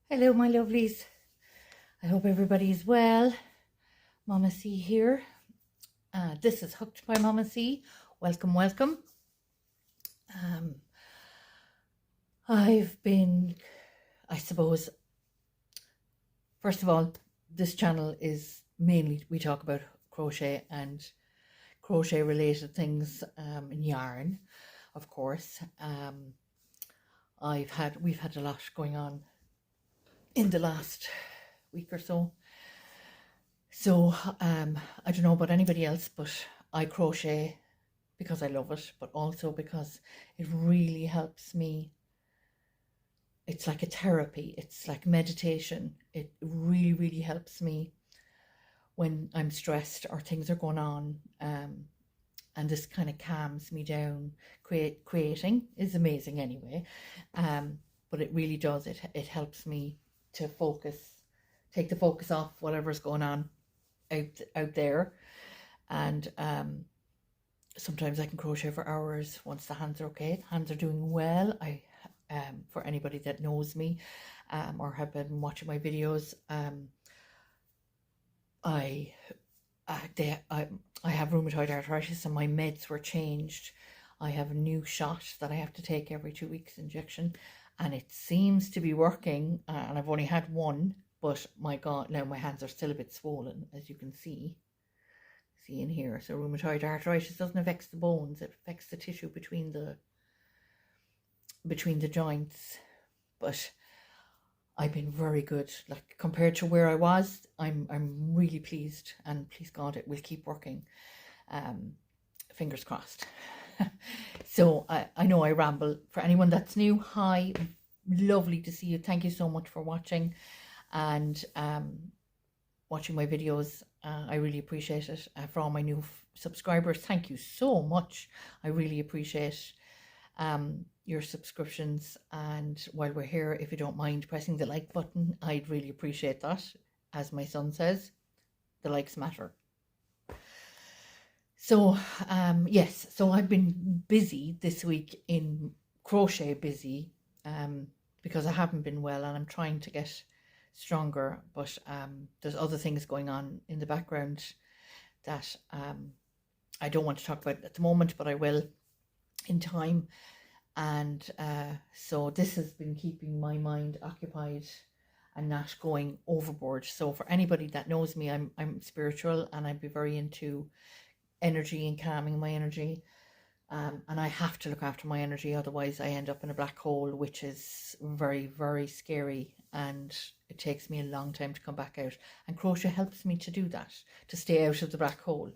Hello, my lovelies. I hope everybody's well. Mama C here. This is Hooked by Mama C. Welcome, welcome. I've been, I suppose, first of all, this channel is mainly, we talk about crochet and crochet related things in yarn, of course. We've had a lot going on in the last week or so. So I don't know about anybody else, but I crochet because I love it, but also because it really helps me. It's like a therapy. It's like meditation. It really, really helps me when I'm stressed or things are going on. And this kind of calms me down. Creating is amazing anyway. But it really does. It helps me to focus, take the focus off whatever's going on out there. And sometimes I can crochet for hours once the hands are okay. The hands are doing well. For anybody that knows me or have been watching my videos, I have rheumatoid arthritis and my meds were changed. I have a new shot that I have to take every 2 weeks, injection, and it seems to be working, and I've only had one, but my God, now my hands are still a bit swollen, as you can see in here. So rheumatoid arthritis doesn't affect the bones, it affects the tissue between the joints. But I've been very good, like compared to where I was. I'm really pleased, and please God it will keep working. Fingers crossed. So I know I ramble. For anyone that's new, hi, lovely to see you. Thank you so much for watching and watching my videos. I really appreciate it. For all my new subscribers, thank you so much. I really appreciate your subscriptions, and while we're here, if you don't mind pressing the like button, I'd really appreciate that. As my son says, the likes matter. So yes, so I've been busy this week in crochet, busy because I haven't been well and I'm trying to get stronger, but there's other things going on in the background that I don't want to talk about at the moment, but I will in time. And so this has been keeping my mind occupied and not going overboard. So for anybody that knows me, I'm spiritual, and I'd be very into energy and calming my energy. And I have to look after my energy, otherwise I end up in a black hole, which is very, very scary, and it takes me a long time to come back out. And crochet helps me to do that, to stay out of the black hole.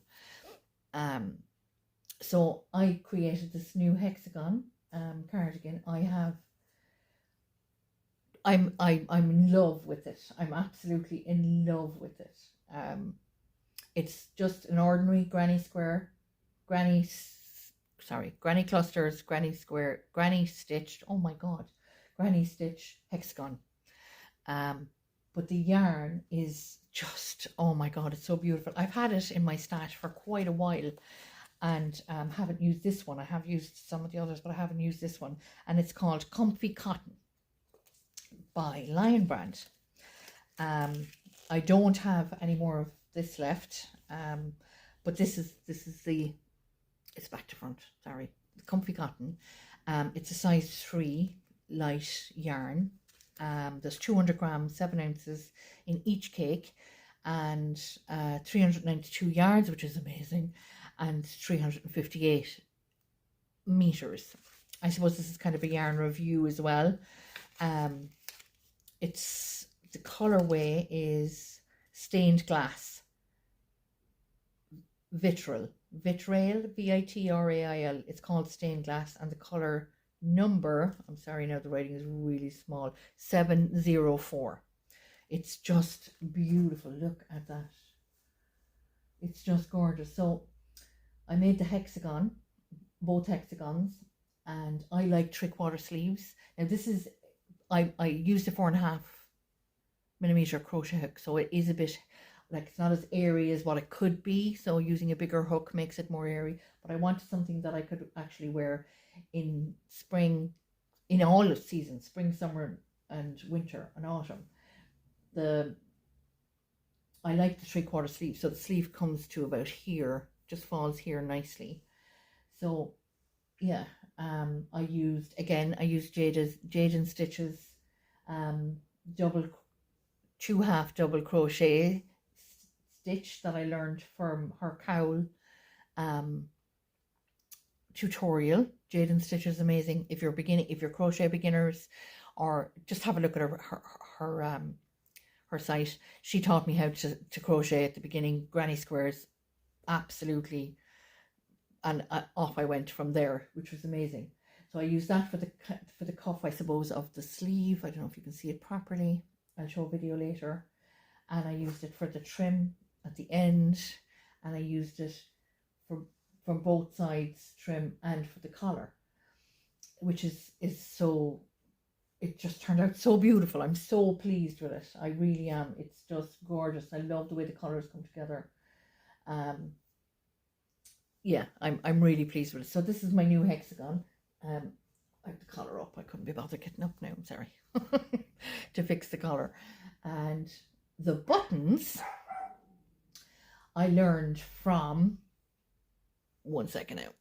So I created this new hexagon cardigan. I'm in love with it. I'm absolutely in love with it. It's just an ordinary granny clusters, granny square, granny stitched, oh my God, granny stitch hexagon. But the yarn is just, oh my God, it's so beautiful. I've had it in my stash for quite a while, and haven't used this one. I have used some of the others, but I haven't used this one. And it's called Comfy Cotton by Lionbrand. I don't have any more of this left, but this is it's back to front, sorry, the Comfy Cotton. It's a size 3 light yarn. There's 200 grams, 7 ounces in each cake, and 392 yards, which is amazing, and 358 meters. I suppose this is kind of a yarn review as well. It's, the colorway is stained glass vitrail, vitrail. It's called stained glass, and the color number, I'm sorry now the writing is really small, 704. It's just beautiful. Look at that. It's just gorgeous. So I made the hexagon, both hexagons, and I like trick water sleeves. Now this is, I used a 4.5mm crochet hook, so it is a bit, like, it's not as airy as what it could be, so using a bigger hook makes it more airy. But I wanted something that I could actually wear in spring, in all of seasons, spring, summer, and winter and autumn. I like the 3/4 sleeve, so the sleeve comes to about here, just falls here nicely. So yeah, I used Jaden Stitches double 2/2 double crochet stitch that I learned from her cowl tutorial. Jaden Stitch is amazing. If you're crochet beginners, or just have a look at her site. She taught me how to crochet at the beginning, granny squares, absolutely, and off I went from there, which was amazing. So I used that for the cuff, I suppose, of the sleeve. I don't know if you can see it properly. I'll show a video later. And I used it for the trim at the end, and I used it from both sides, trim and for the collar, which is so, it just turned out so beautiful. I'm so pleased with it. I really am. It's just gorgeous. I love the way the colors come together. Yeah, I'm really pleased with it. So this is my new hexagon. I have the collar up. I couldn't be bothered getting up now, I'm sorry, to fix the collar. And the buttons I learned from, one second now.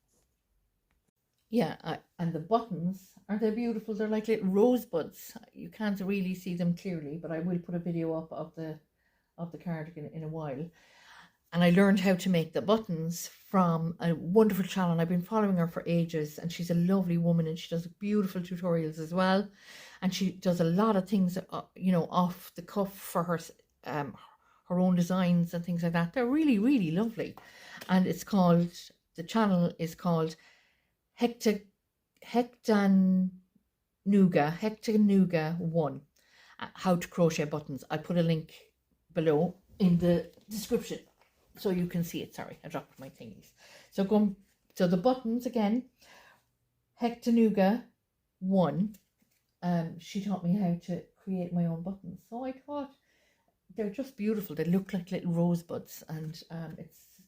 Yeah, and the buttons, aren't they beautiful? They're like little rosebuds. You can't really see them clearly, but I will put a video up of the cardigan in a while. And I learned how to make the buttons from a wonderful channel. I've been following her for ages, and she's a lovely woman, and she does beautiful tutorials as well. And she does a lot of things, you know, off the cuff for her own designs and things like that. They're really, really lovely. And it's called, the channel is called Hexagon 1, how to crochet buttons. I put a link below in the description so you can see it. Sorry, I dropped my thingies. So the buttons again, Hexagon 1. She taught me how to create my own buttons. So I thought they're just beautiful. They look like little rosebuds, and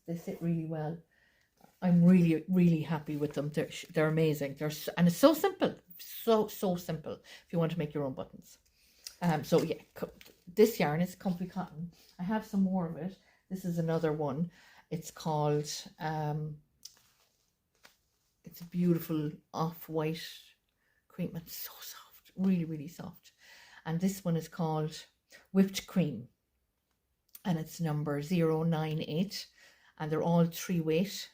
they sit really well. I'm really, really happy with them. They're amazing. And it's so simple, so simple if you want to make your own buttons. So yeah, this yarn is Comfy Cotton. I have some more of it. This is another one. It's called, it's a beautiful off-white cream. It's so soft, really, really soft. And this one is called Whipped Cream, and it's number 098, and they're all 3 weight.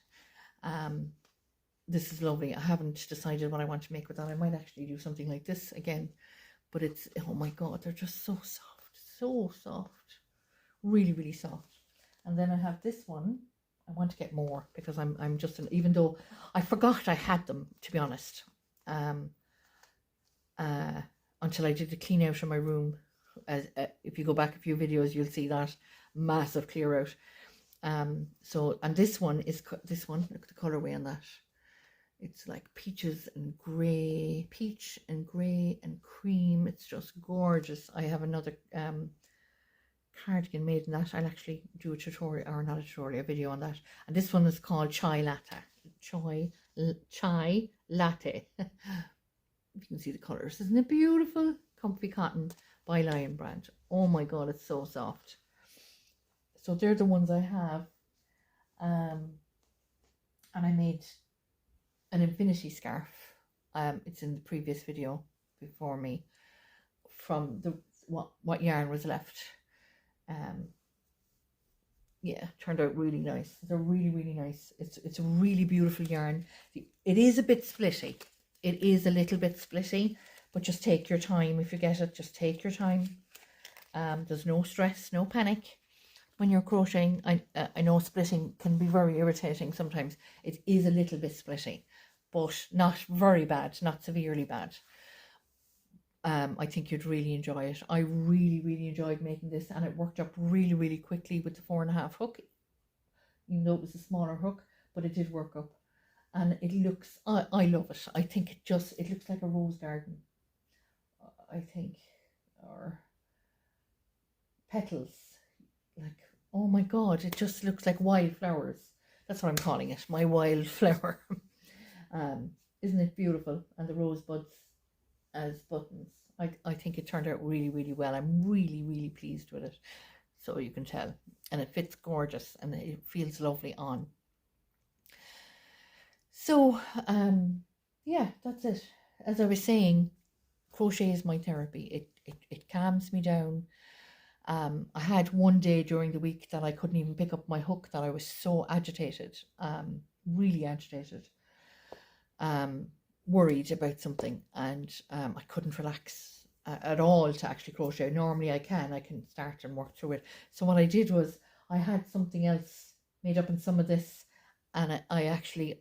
This is lovely. I haven't decided what I want to make with that. I might actually do something like this again, but it's, oh my god, they're just so soft, really, really soft. And then I have this one. I want to get more because I'm just even though I forgot I had them, to be honest, until I did the clean out of my room. If you go back a few videos, you'll see that massive clear out. So, and this one, look at the colorway on that. It's like peaches and grey, peach and grey and cream. It's just gorgeous. I have another cardigan made in that. I'll actually do a tutorial, or not a tutorial, a video on that. And this one is called Chai Latte. Chai Latte. You can see the colors. Isn't it beautiful? Comfy Cotton by Lionbrand. Oh my god, it's so soft. So they're the ones I have. And I made an infinity scarf. It's in the previous video before me, from what yarn was left. Yeah, turned out really nice. They're really, really nice. It's a really beautiful yarn. It is a bit splitty. It is a little bit splitty, but just take your time. If you get it, just take your time. There's no stress, no panic when you're crocheting. I know splitting can be very irritating sometimes. It is a little bit splitty, but not very bad, not severely bad. I think you'd really enjoy it. I really, really enjoyed making this, and it worked up really, really quickly with the 4.5 hook, even though it was a smaller hook, but it did work up. And it looks, I love it. I think it looks like a rose garden, I think, or petals. Like, oh my god, it just looks like wild flowers. That's what I'm calling it, my wild flower. Isn't it beautiful? And the rosebuds as buttons. I think it turned out really, really well. I'm really, really pleased with it. So you can tell. And it fits gorgeous and it feels lovely on. So, yeah, that's it. As I was saying, crochet is my therapy. It calms me down. I had one day during the week that I couldn't even pick up my hook, that I was so agitated, really agitated, worried about something, and I couldn't relax at all to actually crochet. Normally I can start and work through it. So what I did was I had something else made up in some of this, and I actually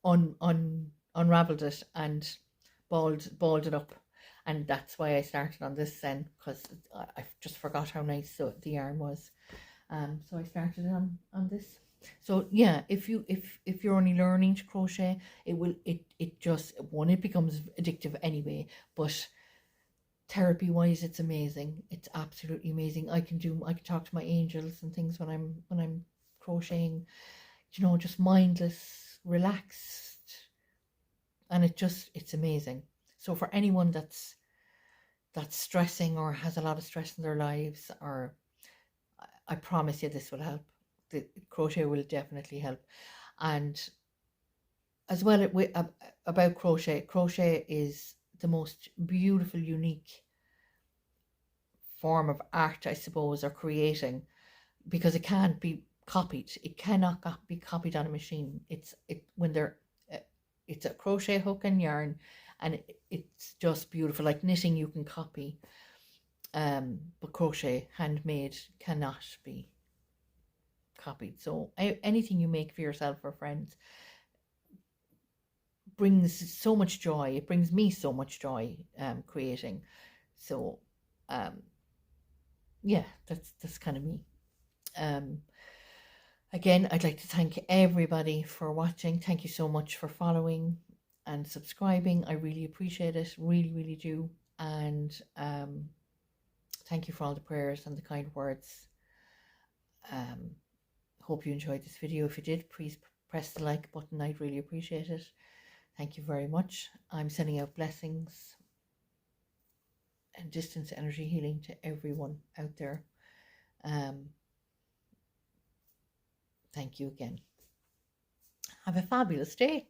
unraveled it and balled it up, and that's why I started on this then, because I just forgot how nice the yarn was. So I started on this. So yeah, if you're only learning to crochet, it just, one, it becomes addictive anyway, but therapy wise it's amazing. It's absolutely amazing. I can talk to my angels and things when I'm crocheting, just mindless, relaxed, and it's amazing. So for anyone that's stressing or has a lot of stress in their lives, or I promise you this will help. The crochet will definitely help. And as well, about crochet is the most beautiful, unique form of art, I suppose, or creating, because it can't be copied. It cannot be copied on a machine. It's a crochet hook and yarn, and it's just beautiful. Like knitting, you can copy, but crochet, handmade, cannot be copied. So anything you make for yourself or friends brings so much joy. It brings me so much joy, creating. So yeah, that's kind of me. Again, I'd like to thank everybody for watching. Thank you so much for following and subscribing. I really appreciate it, really, really do. And thank you for all the prayers and the kind words. Hope you enjoyed this video. If you did, please press the like button. I'd really appreciate it. Thank you very much. I'm sending out blessings and distance energy healing to everyone out there. Thank you again. Have a fabulous day.